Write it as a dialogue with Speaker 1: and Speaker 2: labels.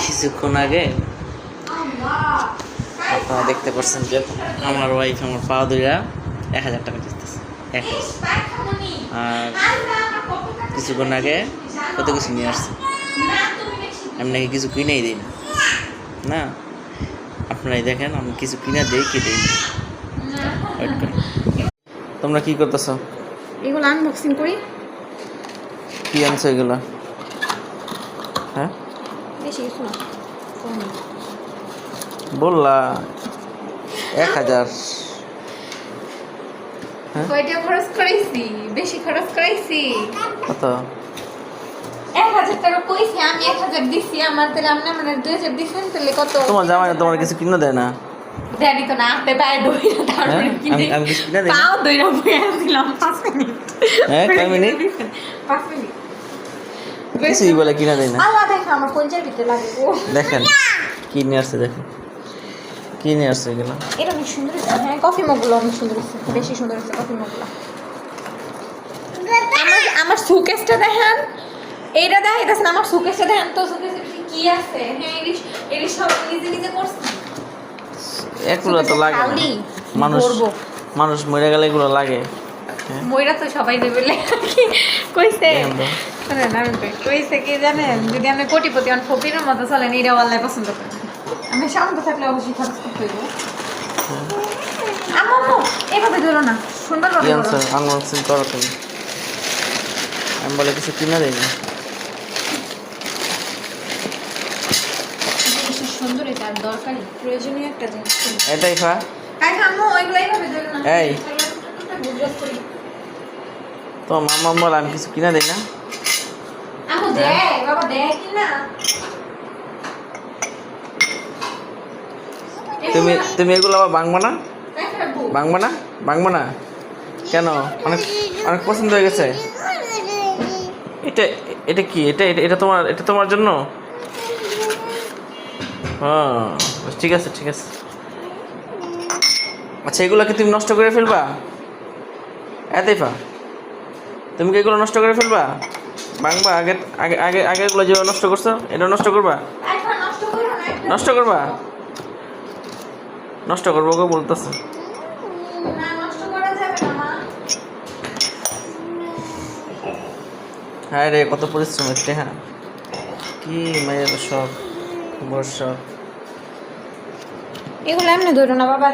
Speaker 1: কিছুক্ষণ আগে আপনারা দেখতে পাচ্ছেন যে আমার ওয়াইফ আমার পা দুইরা 1000 টাকা দিতেছে 1000। আর কিছুক্ষণ আগে কত কিছু নিয়ে আসছে, আমি নাকি কিছু কিনেই দিই না। না, আপনারাই দেখেন আমি কিছু কিনা দিই কি দিই না। তোমরা কি করতেছ?
Speaker 2: এগুলো আনবক্সিং করি।
Speaker 1: কি আনছো এগুলো? হ্যাঁ
Speaker 2: বেশি কিছু না,
Speaker 1: বললা 1000।
Speaker 2: কয়টা খরচ করাইছি? বেশি খরচ করাইছি।
Speaker 1: কত?
Speaker 2: 1000 টাকা কইছি আমি, 1000 দিছি। আমার তাহলে আপনি মানে 2000 দিছেন, তাহলে কত?
Speaker 1: তোমার জামাই তোমার কিছু কিনে দেয় না?
Speaker 2: দেনি তো না, হাতে পায়ে দইরা তারপরে কিনে।
Speaker 1: আমি কিছু কিনে দেই?
Speaker 2: পাও দইরা বইয়া দিলাম 5 মিনিট।
Speaker 1: হ্যাঁ, কয় মিনিট?
Speaker 2: 5 মিনিট।
Speaker 1: কিছুই বলে কিনে দেয় না।
Speaker 2: আল্লাহ দেখা আমার কলজার ভিতরে লাগে গো।
Speaker 1: দেখেন কি নিয়ে আসছে, দেখেন কি নিয়ে আসছে এগুলো।
Speaker 2: এটা অনেক সুন্দর হয়েছে। হ্যাঁ, কফি মগগুলো অনেক সুন্দর হয়েছে, বেশি সুন্দর হয়েছে কফি মগগুলো। আমার সুকেসটা দেখেন, এইটা দেখাইতেছেন। আমার সুকেসটা দেখেন তো, সুকেসে কি আছে? হ্যাঁ, এলিশ সব নিজে নিজে করছি।
Speaker 1: এগুলো তো লাগে না। মানুষ মরে গেলে এগুলো লাগে।
Speaker 2: মইরা তো সবাই দেবে কইছে। শোনেন, আমি কইছে কি জানেন, যদি আপনি কোটিপতি আর ফকিরের মতো চলেন, এইটা আল্লাহ পছন্দ করেন। আমি শান্ত থাকলে অবশ্যই খরচ করতে হইব। আম্মু এভাবে ধরো না, সুন্দর
Speaker 1: কি
Speaker 2: ভাবে
Speaker 1: আনছো?
Speaker 2: ধরো।
Speaker 1: আনবক্সিং করো তুমি। আমি বলে কিছু কিনে দেই না।
Speaker 2: জিনিসটা সুন্দর, এটা আর দরকারি প্রয়োজনীয় একটা জিনিস।
Speaker 1: এটাই ফা।
Speaker 2: আম্মু ওইগুলো এইভাবে ধরো না।
Speaker 1: এই তো মামা বল আমি কিছু কিনে দেই না।
Speaker 2: আম্মু দে বাবা, দে কি না।
Speaker 1: তুমি এগুলো আবার ভাঙবো না? ভাঙবো না কেন? অনেক অনেক পছন্দ হয়ে গেছে। এটা এটা কি? এটা তোমার জন্য? হ্যাঁ, ঠিক আছে ঠিক আছে। আচ্ছা, এগুলো কি তুমি নষ্ট করে ফেলবা? এতেইফা, তুমি কি এগুলো নষ্ট করে ফেলবা? ভাঙবা? আগে আগে আগে আগেরগুলো যেভাবে নষ্ট করছো এটা নষ্ট করবা? নষ্ট করবা? নষ্ট করবো গো বলতেছে। হ্যাঁ রে, কত পরিশ্রম হচ্ছে। হ্যাঁ, কি মায়ের সব বর্ষা।
Speaker 2: এগুলো এমনি ধরো না বাবা।